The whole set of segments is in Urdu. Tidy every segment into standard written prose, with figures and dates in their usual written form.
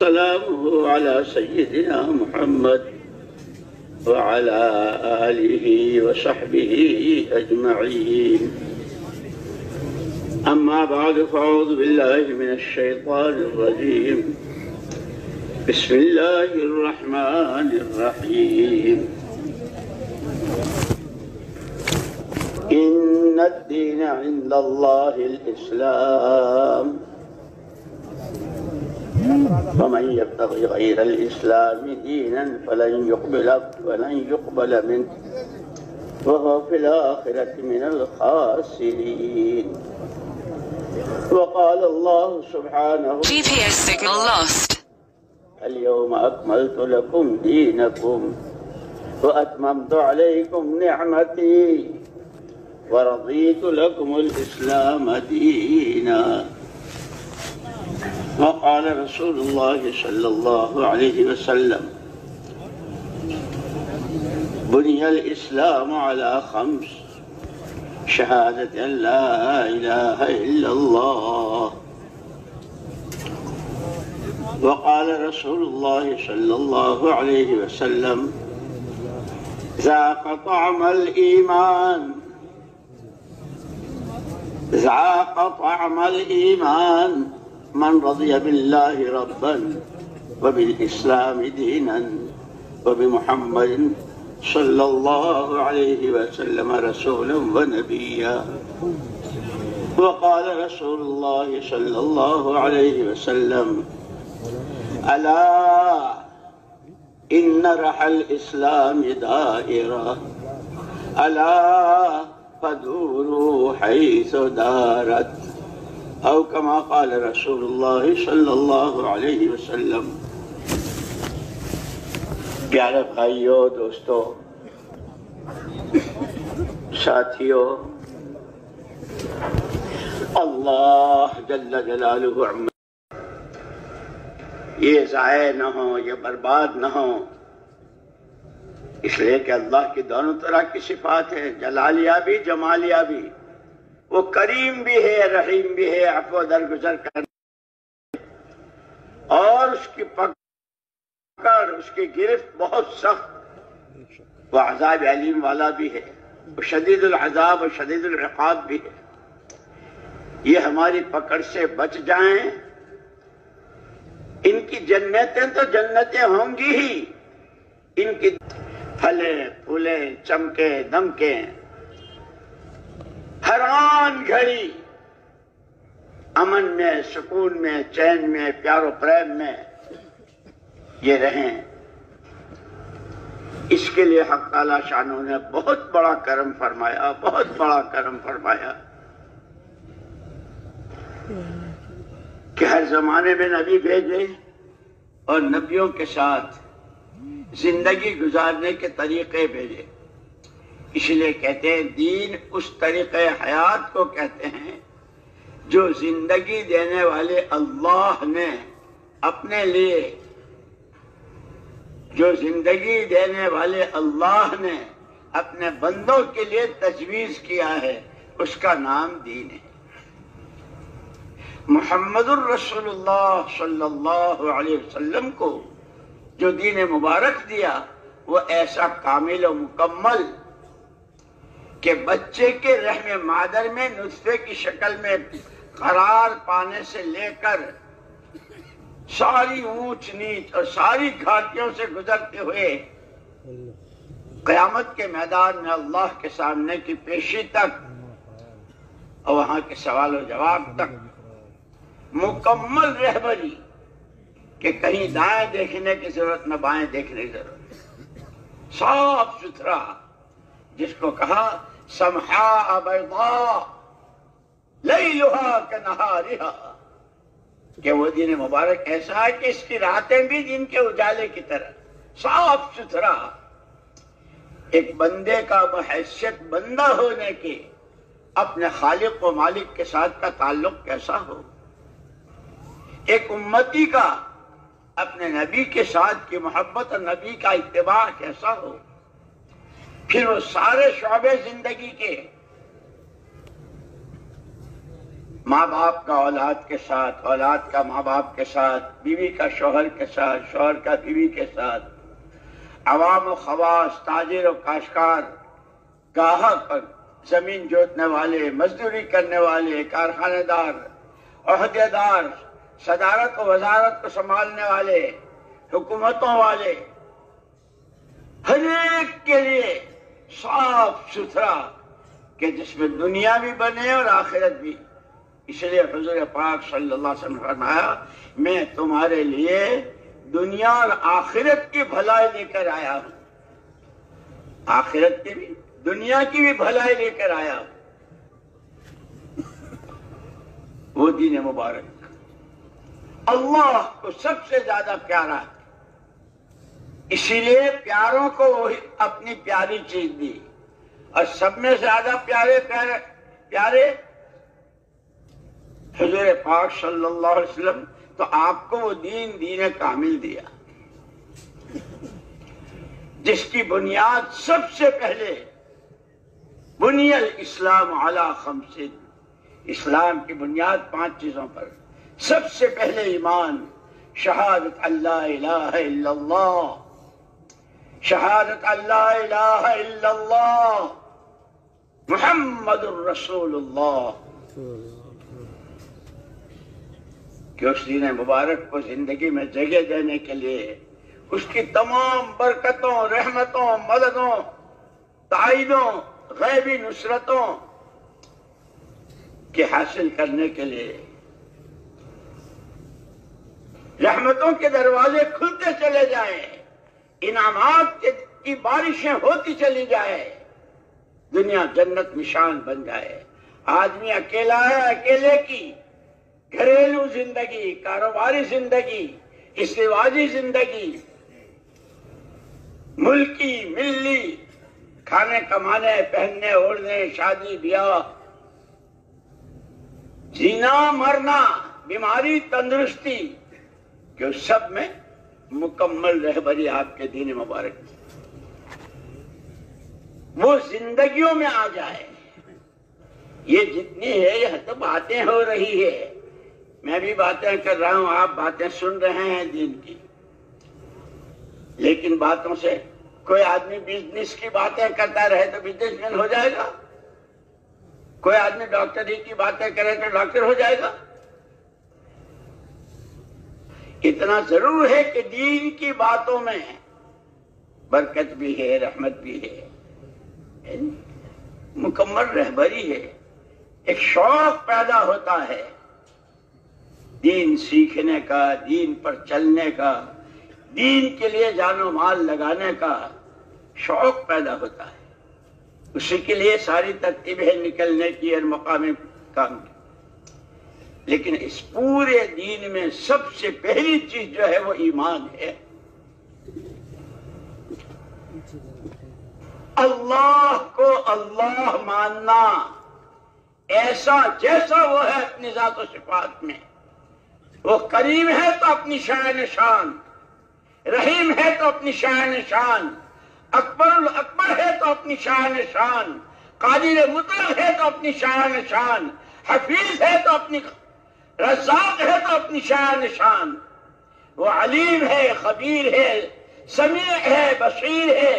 سلامه على سيدنا محمد وعلى آله وصحبه أجمعين. أما بعد فأعوذ بالله من الشيطان الرجيم. بسم الله الرحمن الرحيم. إن الدين عند الله الإسلام ومن يبتغي غير الإسلام دينا فلن يقبل منه وهو في الآخرة من الخاسرين. وقال الله سبحانه GPS signal lost. اليوم أكملت لكم دينكم وأتممت عليكم نعمتي ورضيت لكم الإسلام دينا. وقال رسول الله صلى الله عليه وسلم بني الإسلام على 5: شهادة أن لا إله إلا الله. وقال رسول الله صلى الله عليه وسلم ذاق طعم الإيمان من رضي بالله ربا وبالإسلام دينا وبمحمد صلى الله عليه وسلم رسولا ونبيا. وقال رسول الله صلى الله عليه وسلم ألا إن رحى الإسلام دائرة ألا فدوروا حيث دارت أو كما قال رسول الله صلى الله عليه وسلم. پیارے بھائیوں، دوستوں، ساتھیوں، اللہ جل جلالہ یہ ضائع نہ ہو، یہ برباد نہ ہو، اس لیے کہ اللہ کی دونوں طرح کی صفات ہے، جلالیہ بھی جمالیہ بھی. وہ کریم بھی ہے، رحیم بھی ہے، عفو درگزر کرنے، اور اس کی پکڑ، اس کی گرفت بہت سخت، وہ عذاب علیم والا بھی ہے، وہ شدید العذاب و شدید العقاب بھی ہے. یہ ہماری پکڑ سے بچ جائیں. ان کی جنتیں تو جنتیں ہوں گی ہی، ان کی پھلیں پھولیں چمکیں دمکیں ہر آن گھڑی امن میں، سکون میں، چین میں، پیار و پریم میں یہ رہیں. اس کے لیے حق تعالی شانہ نے بہت بڑا کرم فرمایا، بہت بڑا کرم فرمایا کہ ہر زمانے میں نبی بھیجے اور نبیوں کے ساتھ زندگی گزارنے کے طریقے بھیجے. اس لیے کہتے ہیں دین اس طریقے حیات کو کہتے ہیں جو زندگی دینے والے اللہ نے اپنے لیے، جو زندگی دینے والے اللہ نے اپنے بندوں کے لیے تجویز کیا ہے، اس کا نام دین ہے. محمد الرسول اللہ صلی اللہ علیہ وسلم کو جو دین مبارک دیا وہ ایسا کامل و مکمل کہ بچے کے رحم مادر میں نطفے کی شکل میں قرار پانے سے لے کر ساری اونچ نیچ اور ساری گھاٹیوں سے گزرتے ہوئے قیامت کے میدان میں اللہ کے سامنے کی پیشی تک اور وہاں کے سوال و جواب تک مکمل رہبری کہ کہیں دائیں دیکھنے کی ضرورت نہ بائیں دیکھنے کی ضرورت، صاف ستھرا، جس کو کہا سمحاء بیضاء لیلھا کنہارھا، کہ وہ دین مبارک ایسا ہے کہ اس کی راتیں بھی دن کے اجالے کی طرح صاف ستھرا. ایک بندے کا بحیثیت بندہ ہونے کے اپنے خالق و مالک کے ساتھ کا تعلق کیسا ہو، ایک امتی کا اپنے نبی کے ساتھ کی محبت اور نبی کا اتباع کیسا ہو، پھر وہ سارے شعبے زندگی کے ماں باپ کا اولاد کے ساتھ، اولاد کا ماں باپ کے ساتھ، بیوی کا شوہر کے ساتھ، شوہر کا بیوی کے ساتھ، عوام و خواص، تاجر و کاشتکار، گاہک اور زمین جوتنے والے، مزدوری کرنے والے، کارخانہ دار، عہدے دار، صدارت و وزارت کو سنبھالنے والے، حکومتوں والے، ہر ایک کے لیے صاف ستھرا کہ جس میں دنیا بھی بنے اور آخرت بھی۔ اس لیے حضور پاک صلی اللہ علیہ وسلم نے فرمایا میں تمہارے لیے دنیا اور آخرت کی بھلائی لے کر آیا ہوں، آخرت کی بھی دنیا کی بھی بھلائی لے کر آیا ہوں۔ وہ دین مبارک اللہ کو سب سے زیادہ پیارا ہے، اسی لیے پیاروں کو وہی اپنی پیاری چیز دی، اور سب میں زیادہ پیارے حضور پاک صلی اللہ علیہ وسلم، تو آپ کو وہ دین کامل دیا جس کی بنیاد سب سے پہلے بنی الاسلام علی خمس، اسلام کی بنیاد 5 چیزوں پر۔ سب سے پہلے ایمان، شہادت اللہ الہ الا اللہ، شہادت اللہ الہ الا اللہ محمد الرسول اللہ، کہ اس دین مبارک کو زندگی میں جگہ دینے کے لیے، اس کی تمام برکتوں، رحمتوں، مددوں، تائیدوں، غیبی نصرتوں کے حاصل کرنے کے لیے رحمتوں کے دروازے کھلتے چلے جائیں، انعامات کی بارشیں ہوتی چلی جائے، دنیا جنت نشان بن جائے۔ آدمی اکیلا ہے، اکیلے کی گھریلو زندگی، کاروباری زندگی، ازدواجی زندگی، ملکی ملی، کھانے کمانے، پہننے اوڑھنے، شادی بیاہ، جینا مرنا، بیماری تندرستی، کہ اس سب میں مکمل رہبری آپ کے دین مبارک وہ زندگیوں میں آ جائے۔ یہ جتنی ہے یہ تو باتیں ہو رہی ہے، میں بھی باتیں کر رہا ہوں، آپ باتیں سن رہے ہیں دین کی، لیکن باتوں سے کوئی آدمی بزنس کی باتیں کرتا رہے تو بزنس مین ہو جائے گا، کوئی آدمی ڈاکٹری کی باتیں کرے تو ڈاکٹر ہو جائے گا۔ اتنا ضرور ہے کہ دین کی باتوں میں برکت بھی ہے، رحمت بھی ہے، مکمل رہبری ہے، ایک شوق پیدا ہوتا ہے دین سیکھنے کا، دین پر چلنے کا، دین کے لیے جان و مال لگانے کا شوق پیدا ہوتا ہے۔ اسی کے لیے ساری ترتیبیں نکلنے کی اور مقامی کام کی، لیکن اس پورے دین میں سب سے پہلی چیز جو ہے وہ ایمان ہے۔ اللہ کو اللہ ماننا، ایسا جیسا وہ ہے اپنی ذات و صفات میں، وہ کریم ہے تو اپنی شان شان، رحیم ہے تو اپنی شان شان، اکبر الاکبر ہے تو اپنی شان شان، قادر مطلق ہے تو اپنی شان شان، حفیظ ہے تو اپنی، رزاق ہے تو اپنی شان شان، وہ علیم ہے، خبیر ہے، سمیع ہے، بصیر ہے،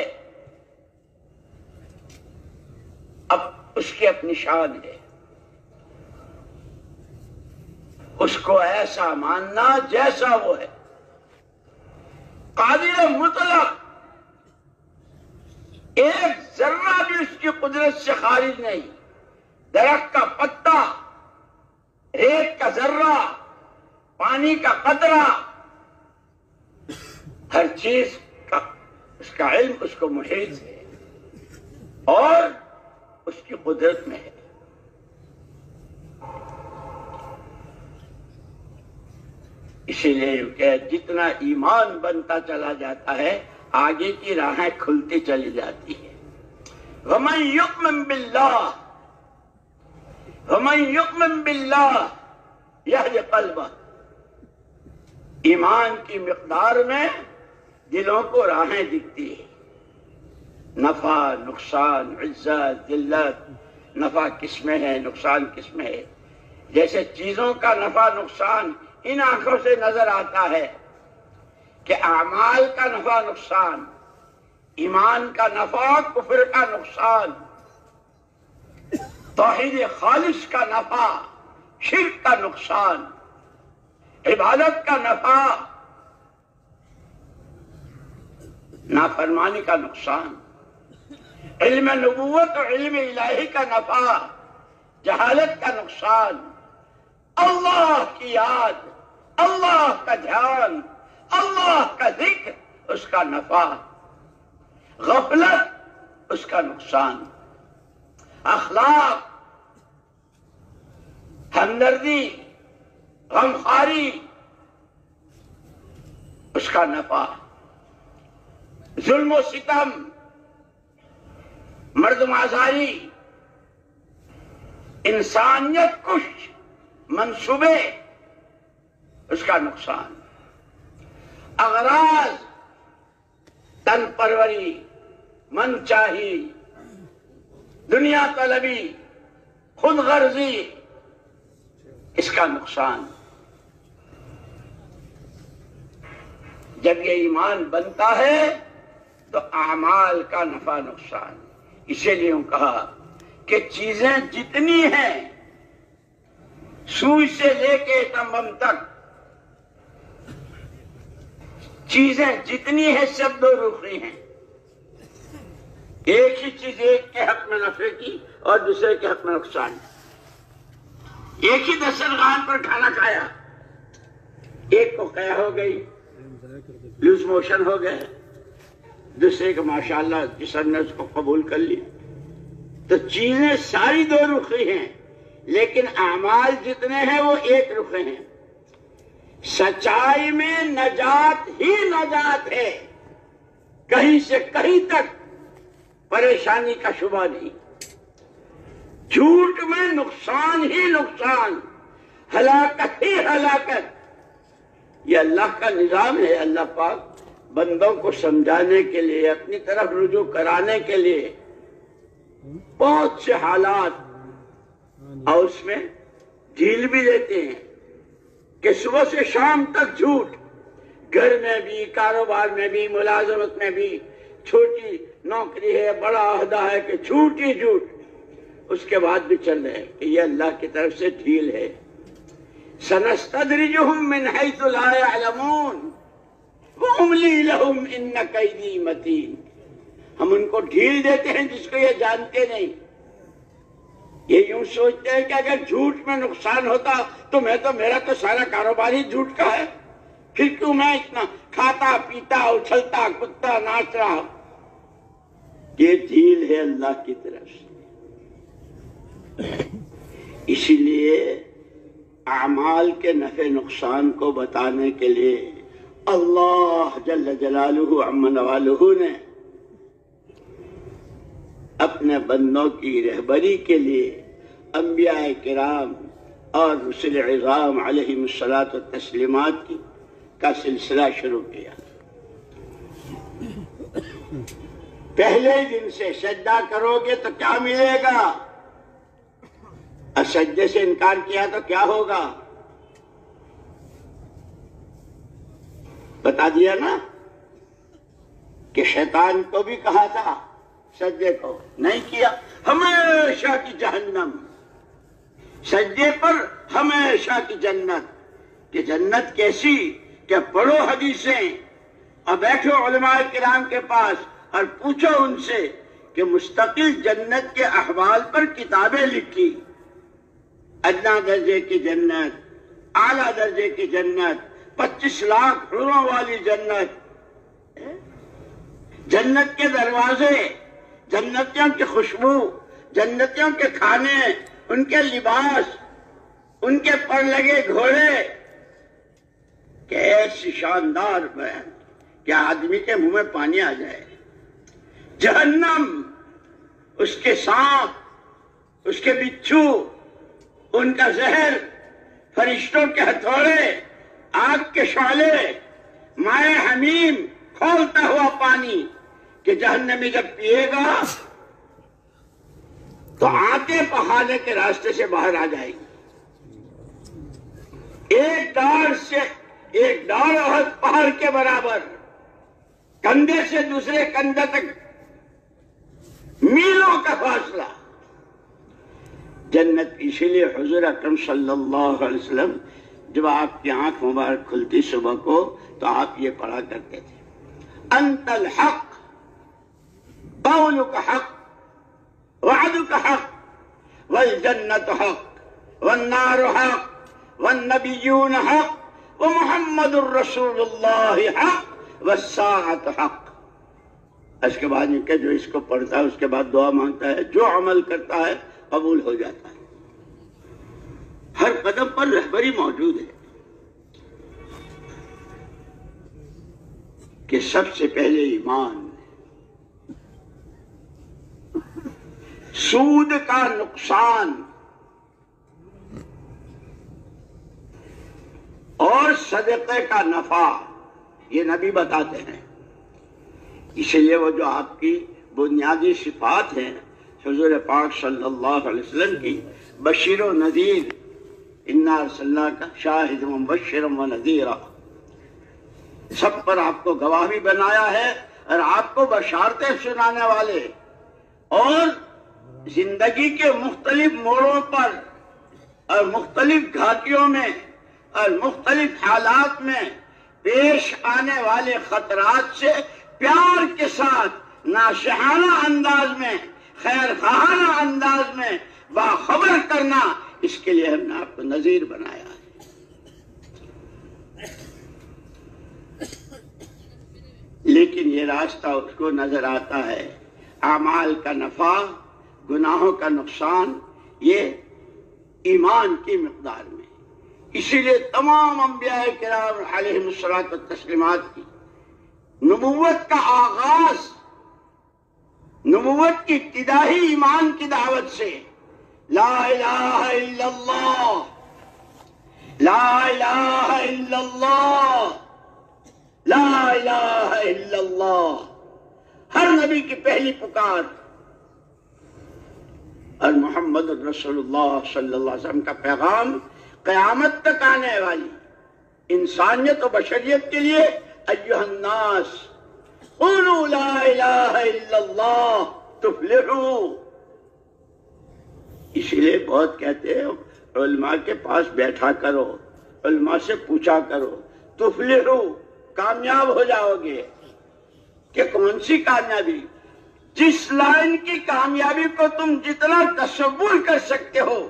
اب اس کی اپنی شان ہے۔ اس کو ایسا ماننا جیسا وہ ہے، قادر مطلق، ایک ذرہ بھی اس کی قدرت سے خارج نہیں، درخت کا پتا، ریت کا ذرہ، پانی کا قطرہ، ہر چیز کا اس کا علم اس کو محیط ہے اور اس کی قدرت میں ہے۔ اسی لیے کہ جتنا ایمان بنتا چلا جاتا ہے آگے کی راہیں کھلتی چلی جاتی ہے۔ وَمَن يُؤْمِن بِاللَّهِ وَمَن يُؤْمِن بِاللَّهِ يَهْدِ قَلْبَهُ، ایمان کی مقدار میں دلوں کو راہیں دکھتی ہے، نفع، نقصان، عزت، ذلت، نفع کس میں ہے، نقصان کس میں ہے، جیسے چیزوں کا نفع نقصان ان آنکھوں سے نظر آتا ہے کہ اعمال کا نفع نقصان، ایمان کا نفع، کفر کا نقصان، توحید خالص کا نفع، شرک کا نقصان، عبادت کا نفع، نافرمانی کا نقصان، علم نبوت اور علم الہی کا نفع، جہالت کا نقصان، اللہ کی یاد، اللہ کا دھیان، اللہ کا ذکر اس کا نفع، غفلت اس کا نقصان، اخلاق، ہمدردی، غمخواری اس کا نفع، ظلم و ستم، مردم آزاری، انسانیت کش منصوبے اس کا نقصان، اغراض، تن پروری، من چاہی، دنیا طلبی، خود غرضی اس کا نقصان۔ جب یہ ایمان بنتا ہے تو اعمال کا نفع نقصان۔ اسی لیے کہا کہ چیزیں جتنی ہیں سوئی سے لے کے تمبم تک، چیزیں جتنی ہیں سب دو رخی ہیں۔ ایک ہی چیز ایک کے حق میں نفع کی اور دوسرے کے حق میں نقصان۔ ایک ہی دسترخوان پر کھانا کھایا، ایک کو قے ہو گئی، لوز موشن ہو گئے، دوسرے کو ماشاءاللہ جسم نے اس کو قبول کر لی۔ تو چیزیں ساری دو رخی ہیں، لیکن اعمال جتنے ہیں وہ ایک رخے ہیں۔ سچائی میں نجات ہی نجات ہے، کہیں سے کہیں تک پریشانی کا شبہ نہیں۔ جھوٹ میں نقصان ہی نقصان، ہلاکت ہی ہلاکت۔ یہ اللہ کا نظام ہے۔ اللہ پاک بندوں کو سمجھانے کے لیے، اپنی طرف رجوع کرانے کے لیے بہت سے حالات اور اس میں ڈھیل بھی دیتے ہیں کہ صبح سے شام تک جھوٹ، گھر میں بھی، کاروبار میں بھی، ملازمت میں بھی، چھوٹی نوکری ہے، بڑا عہدہ ہے کہ جھوٹ ہی جھوٹ، اس کے بعد بھی چل رہے کہ یہ اللہ کی طرف سے ڈھیل ہے۔ سنستدرجهم من حيث لا يعلمون واملی لهم ان کیدی متین۔ ہم ان کو ڈھیل دیتے ہیں جس کو یہ جانتے نہیں۔ یہ یوں سوچتے ہیں کہ اگر جھوٹ میں نقصان ہوتا تو میرا تو سارا کاروبار ہی جھوٹ کا ہے، پھر کیوں میں اتنا کھاتا پیتا اچھلتا کودتا ناچ رہا۔ یہ ڈھیل ہے اللہ کی طرف سے۔ اسی لیے اعمال کے نفع نقصان کو بتانے کے لیے اللہ جل جلالہ عم نوالہ نے اپنے بندوں کی رہبری کے لیے انبیاء کرام اور رسل عظام علیہم الصلاۃ والتسلیمات کا سلسلہ شروع کیا۔ پہلے دن سے سجدہ کرو گے تو کیا ملے گا، اور سجدے سے انکار کیا تو کیا ہوگا؟ بتا دیا نا کہ شیطان کو بھی کہا تھا سجدے کو، نہیں کیا، ہمیشہ کی جہنم، سجدے پر ہمیشہ کی جنت۔ کہ جنت کیسی کہ پڑھو حدیثیں اور بیٹھو علماء کرام کے پاس اور پوچھو ان سے کہ مستقل جنت کے احوال پر کتابیں لکھی، ادنا درجے کی جنت، اعلیٰ درجے کی جنت، 25 لاکھ حوروں والی جنت، جنت کے دروازے، جنتیوں کی خوشبو، جنتیوں کے کھانے، ان کے لباس، ان کے پر لگے گھوڑے، کیسی شاندار بیان کہ آدمی کے منہ میں پانی آ جائے۔ جہنم، اس کے سانپ، اس کے بچھو، ان کا زہر، فرشتوں کے ہتھوڑے، آگ کے شعلے، مائع حمیم، کھولتا ہوا پانی کہ جہنمی جب پیے گا تو آتے پہاڑے کے راستے سے باہر آ جائے گی۔ ایک ڈاڑھ سے ایک ڈاڑھ احد پہاڑ کے برابر، کندھے سے دوسرے کندھے تک میلوں کا فاصلہ جنت. اسی لیے حضور اکرم صلی اللہ علیہ وسلم جب آپ کی آنکھ مبارک کھلتی صبح کو تو آپ یہ پڑھا کرتے تھے: انت الحق قولک حق وعدک حق والجنت حق والنار حق والنبیون حق ومحمد الرسول اللہ حق والساعت حق. اس کے بعد کہ جو اس کو پڑھتا ہے اس کے بعد دعا مانگتا ہے، جو عمل کرتا ہے قبول ہو جاتا ہے. ہر قدم پر رہبری موجود ہے کہ سب سے پہلے ایمان، سود کا نقصان اور صدقے کا نفع، یہ نبی بتاتے ہیں. اس لیے وہ جو آپ کی بنیادی صفات ہیں حضور پاک صلی اللہ علیہ وسلم کی، بشیر و نذیر، انا ارسلناک شاہدا ومبشرا ونذیرا، سب پر آپ کو گواہ بھی بنایا ہے اور آپ کو بشارتیں سنانے والے، اور زندگی کے مختلف موڑوں پر اور مختلف گھاٹیوں میں اور مختلف حالات میں پیش آنے والے خطرات سے پیار کے ساتھ ناصحانہ انداز میں، خیر خواہانہ انداز میں باخبر کرنا، اس کے لیے ہم نے آپ کو نذیر بنایا ہے. لیکن یہ راستہ اس کو نظر آتا ہے، اعمال کا نفع، گناہوں کا نقصان، یہ ایمان کی مقدار میں. اسی لیے تمام انبیاء کرام علیہم الصلاۃ والتسلیمات کی نبوت کا آغاز، نبوت کی ابتدا ہی ایمان کی دعوت سے، لا الہ الا اللہ، لا الہ الا اللہ، لا الہ الا اللہ، ہر نبی کی پہلی پکار. اور محمد رسول اللہ صلی اللہ علیہ وسلم کا پیغام قیامت تک آنے والی انسانیت و بشریت کے لیے، ایھا الناس قولوا لا الہ الا اللہ تفلحوا. اس لیے بہت کہتے ہیں علماء کے پاس بیٹھا کرو، علماء سے پوچھا کرو، تفلحوا، کامیاب ہو جاؤ گے. کہ کون سی کامیابی؟ جس لائن کی کامیابی کو تم جتنا تصور کر سکتے ہو،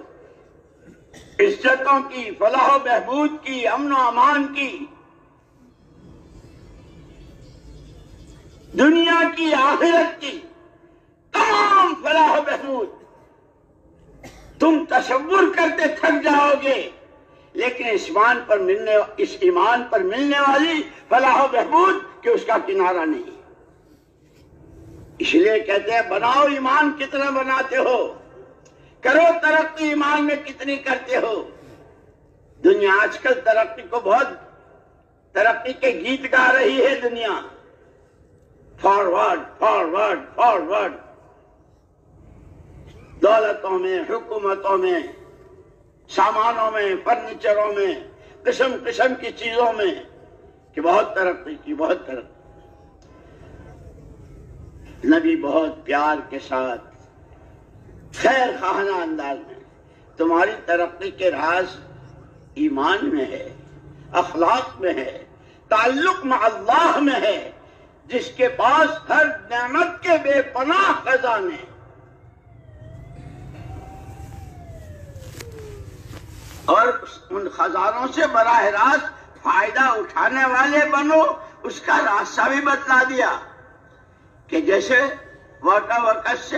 عزتوں کی، فلاح و بہبود کی، امن و امان کی، دنیا کی، آخرت کی تمام فلاح و بہبود تم تصور کرتے تھک جاؤ گے، لیکن اس ایمان پر ملنے والی فلاح و بہبود کہ اس کا کنارہ نہیں. اس لیے کہتے ہیں بناؤ ایمان کتنا بناتے ہو، کرو ترقی ایمان میں کتنی کرتے ہو. دنیا آج کل ترقی کو بہت ترقی کے گیت گا رہی ہے دنیا، فارورڈ فارورڈ فارورڈ، دولتوں میں، حکومتوں میں، سامانوں میں، فرنیچروں میں، قسم قسم کی چیزوں میں، کہ بہت ترقی کی، بہت ترقی. نبی بہت پیار کے ساتھ خیر خواہانہ انداز میں، تمہاری ترقی کے راز ایمان میں ہے، اخلاق میں ہے، تعلق مع اللہ میں ہے، جس کے پاس ہر نعمت کے بے پناہ خزانے. اور ان خزانوں سے براہ راست فائدہ اٹھانے والے بنو، اس کا راستہ بھی بتلا دیا. کہ جیسے واٹر ورکس سے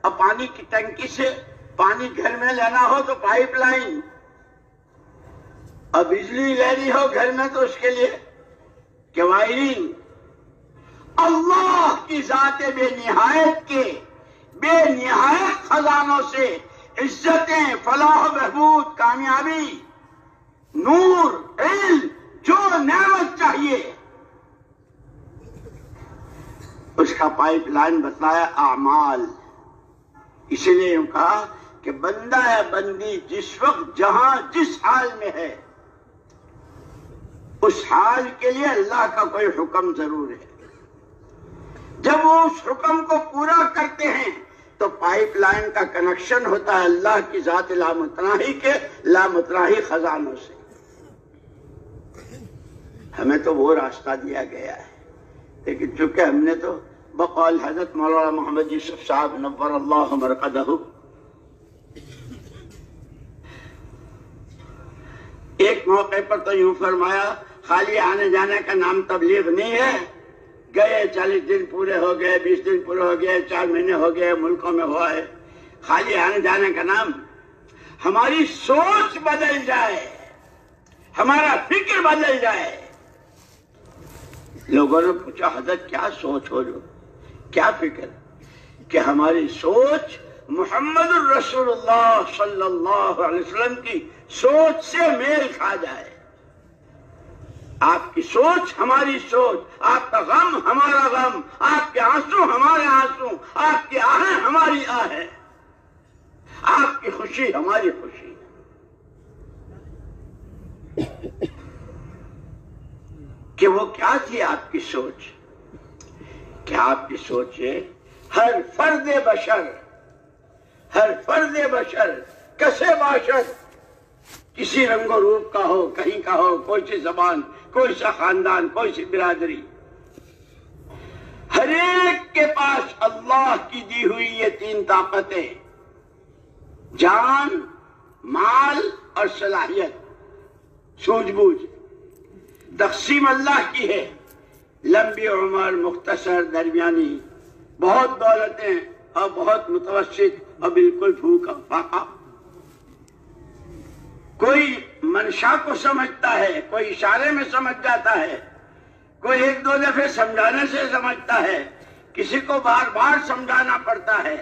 اور پانی کی ٹنکی سے پانی گھر میں لینا ہو تو پائپ لائن، اور بجلی لینی ہو گھر میں تو اس کے لیے کہ وائرنگ. اللہ کی ذات بے نہایت کے بے نہایت خزانوں سے عزتیں، فلاح و بہبود، کامیابی، نور، علم، جو نعمت چاہیے اس کا پائپ لائن بتلایا، اعمال. اسی لیے یوں کہا کہ بندہ ہے بندی جس وقت جہاں جس حال میں ہے، اس حال کے لیے اللہ کا کوئی حکم ضرور ہے. جب وہ اس حکم کو پورا کرتے ہیں تو پائپ لائن کا کنیکشن ہوتا ہے اللہ کی ذات لامتناہی کے لامتناہی خزانوں سے. ہمیں تو وہ راستہ دیا گیا ہے، لیکن چونکہ ہم نے تو بقول حضرت مولانا محمد یوسف صاحب نور اللہ مرقدہ ایک موقع پر تو یوں فرمایا، خالی آنے جانے کا نام تبلیغ نہیں ہے. گئے 40 دن پورے ہو گئے، 20 دن پورے ہو گئے، 4 مہینے ہو گئے، ملکوں میں ہوا ہے. خالی آنے جانے کا نام، ہماری سوچ بدل جائے، ہمارا فکر بدل جائے. لوگوں نے پوچھا حضرت کیا سوچ ہو جو کیا فکر؟ کہ ہماری سوچ محمد الرسول اللہ صلی اللہ علیہ وسلم کی سوچ سے میل کھا جائے. آپ کی سوچ ہماری سوچ، آپ کا غم ہمارا غم، آپ کے آنسو ہمارے آنسو، آپ کی آہیں ہماری آہیں، آپ کی خوشی ہماری خوشی. کہ وہ کیا تھی آپ کی سوچ؟ کہ آپ کی سوچ ہے ہر فرد بشر کسے باشد، کسی رنگ و روپ کا ہو، کہیں کا ہو، کوئی سی زبان، کوئی سا خاندان، کوئی سی برادری، ہر ایک کے پاس اللہ کی دی ہوئی یہ 3 طاقتیں، جان، مال اور صلاحیت، سوجھ بوجھ. تقسیم اللہ کی ہے، لمبی عمر، مختصر، درمیانی، بہت دولتیں اور بہت متوسط اور بالکل بھوکا فاقہ. کوئی منشا کو سمجھتا ہے، کوئی اشارے میں سمجھ جاتا ہے، کوئی 1-2 دفعے سمجھانے سے سمجھتا ہے، کسی کو بار بار سمجھانا پڑتا ہے.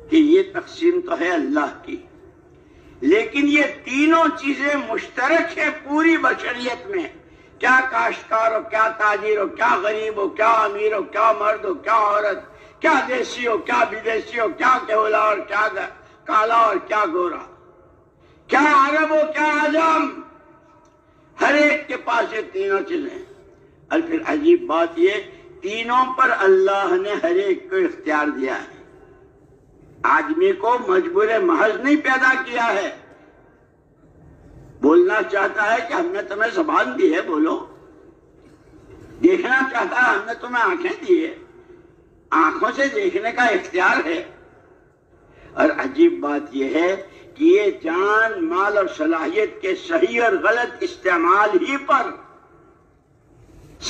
کہ یہ تقسیم تو ہے اللہ کی، لیکن یہ تینوں چیزیں مشترک ہیں پوری بشریت میں. کیا کاشتکار ہو، کیا تاجر ہو، کیا غریب ہو، کیا امیر ہو، کیا مرد ہو، کیا عورت، کیا دیسی ہو، کیا بدیسی ہو، کیا کیولا اور کیا کالا اور کیا گورا، کیا عرب ہو، کیا عجم، ہر ایک کے پاس یہ تینوں چیزیں. اور پھر عجیب بات یہ، تینوں پر اللہ نے ہر ایک کو اختیار دیا ہے. آدمی کو مجبور محض نہیں پیدا کیا ہے. بولنا چاہتا ہے کہ ہم نے تمہیں زبان دی ہے، بولو. دیکھنا چاہتا ہے، ہم نے تمہیں آنکھیں دی ہے، آنکھوں سے دیکھنے کا اختیار ہے. اور عجیب بات یہ ہے کہ یہ جان، مال اور صلاحیت کے صحیح اور غلط استعمال ہی پر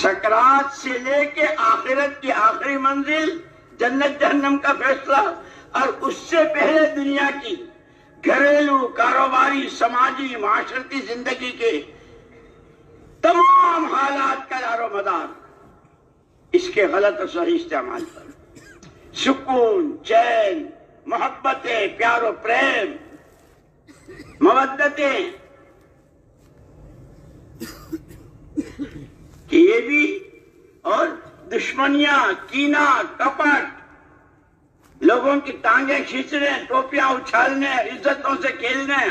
سکرات سے لے کے آخرت کی آخری منزل جنت جہنم کا فیصلہ، اور اس سے پہلے دنیا کی گھریلو، کاروباری، سماجی، معاشرتی زندگی کے تمام حالات کا دار و مدار اس کے غلط اور صحیح استعمال پر. سکون، چین، محبتیں، پیار و پریم، مودتیں، کہ یہ بھی، اور دشمنیاں، کینہ، کپٹ، لوگوں کی ٹانگیں کھینچنے، ٹوپیاں اچھالنے، عزتوں سے کھیلنے،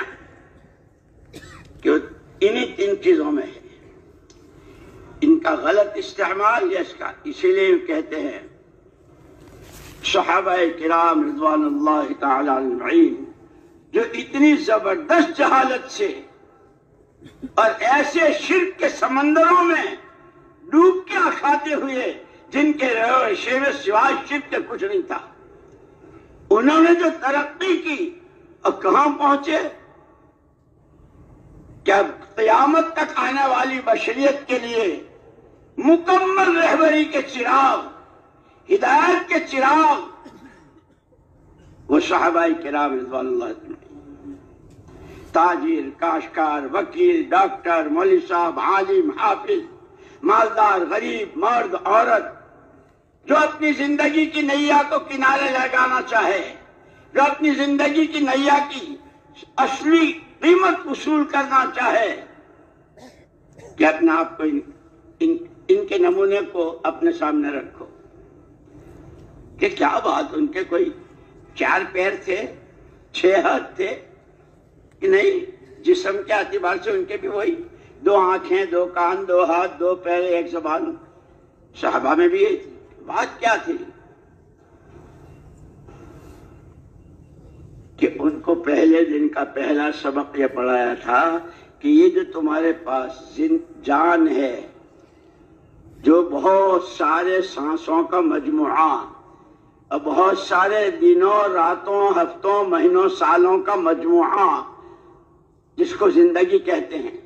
کہ انہی 3 چیزوں میں ہے. ان کا غلط استعمال اسی لیے کہتے ہیں صحابہ کرام رضوان اللہ تعالی اجمعین، جو اتنی زبردست جہالت سے اور ایسے شرک کے سمندروں میں ڈوب کے کھاتے ہوئے، جن کے شیوے سوائے شرک کے کچھ نہیں تھا، انہوں نے جو ترقی کی اور کہاں پہنچے، کیا قیامت تک آنے والی بشریت کے لیے مکمل رہبری کے چراغ، ہدایت کے چراغ وہ صحابہ کرام رضوان اللہ عنہم، تاجر، کاشتکار، وکیل، ڈاکٹر، مولوی صاحب، عالم، حافظ، مالدار، غریب، مرد، عورت، جو اپنی زندگی کی نیا کو کنارے لگانا چاہے، جو اپنی زندگی کی نیا کی اصلی قیمت وصول کرنا چاہے، کہ اپنے آپ کو ان کے نمونے کو اپنے سامنے رکھو کہ کیا بات، ان کے کوئی 4 پیر تھے، 6 ہاتھ تھے کہ نہیں، جسم کے اعتبار سے ان کے بھی وہی دو آنکھیں، دو کان، دو ہاتھ، دو پیر، ایک زبان. صحابہ میں بھی یہی تھی. بات کیا تھی کہ ان کو پہلے دن کا پہلا سبق یہ پڑھایا تھا کہ یہ جو تمہارے پاس جان ہے، جو بہت سارے سانسوں کا مجموعہ اور بہت سارے دنوں، راتوں، ہفتوں، مہینوں، سالوں کا مجموعہ، جس کو زندگی کہتے ہیں،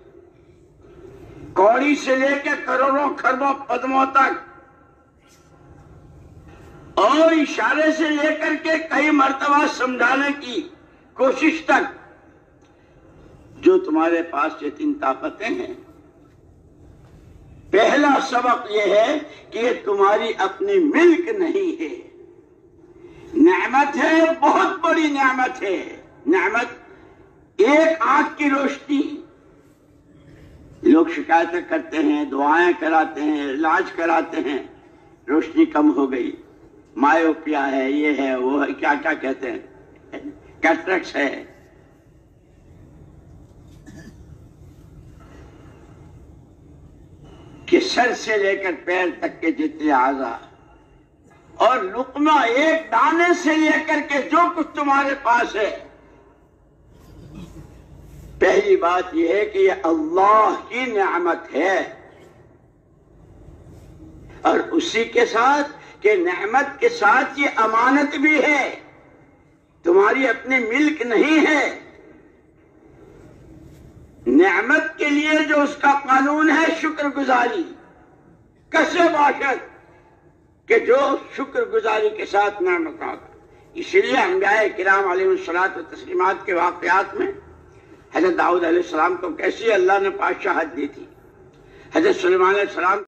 کوڑی سے لے کے کروڑوں کھربوں قدموں تک، اور اشارے سے لے کر کے کئی مرتبہ سمجھانے کی کوشش تک، جو تمہارے پاس یہ 3 طاقتیں ہیں، پہلا سبق یہ ہے کہ یہ تمہاری اپنی ملک نہیں ہے، نعمت ہے، بہت بڑی نعمت ہے. نعمت ایک آنکھ کی روشنی. لوگ شکایتیں کرتے ہیں، دعائیں کراتے ہیں، علاج کراتے ہیں، روشنی کم ہو گئی، مایوپیا ہے، یہ ہے، وہ ہے، کیا کیا کہتے ہیں، کیٹریکٹس ہے. کہ سر سے لے کر پیر تک کے جتنے اعضاء، اور لقمہ ایک دانے سے لے کر کے جو کچھ تمہارے پاس ہے، پہلی بات یہ ہے کہ یہ اللہ کی نعمت ہے. اور اسی کے ساتھ کہ نعمت کے ساتھ یہ امانت بھی ہے، تمہاری اپنی ملک نہیں ہے. نعمت کے لیے جو اس کا قانون ہے شکر گزاری. کیسے باشد کہ جو شکر گزاری کے ساتھ نعمت ہوگا. اسی لیے انبیاء کرام علیہ الصلوۃ والتسلیمات کے واقعات میں حضرت داؤد علیہ السلام کو کیسی اللہ نے بادشاہت دی تھی، حضرت سلیمان علیہ السلام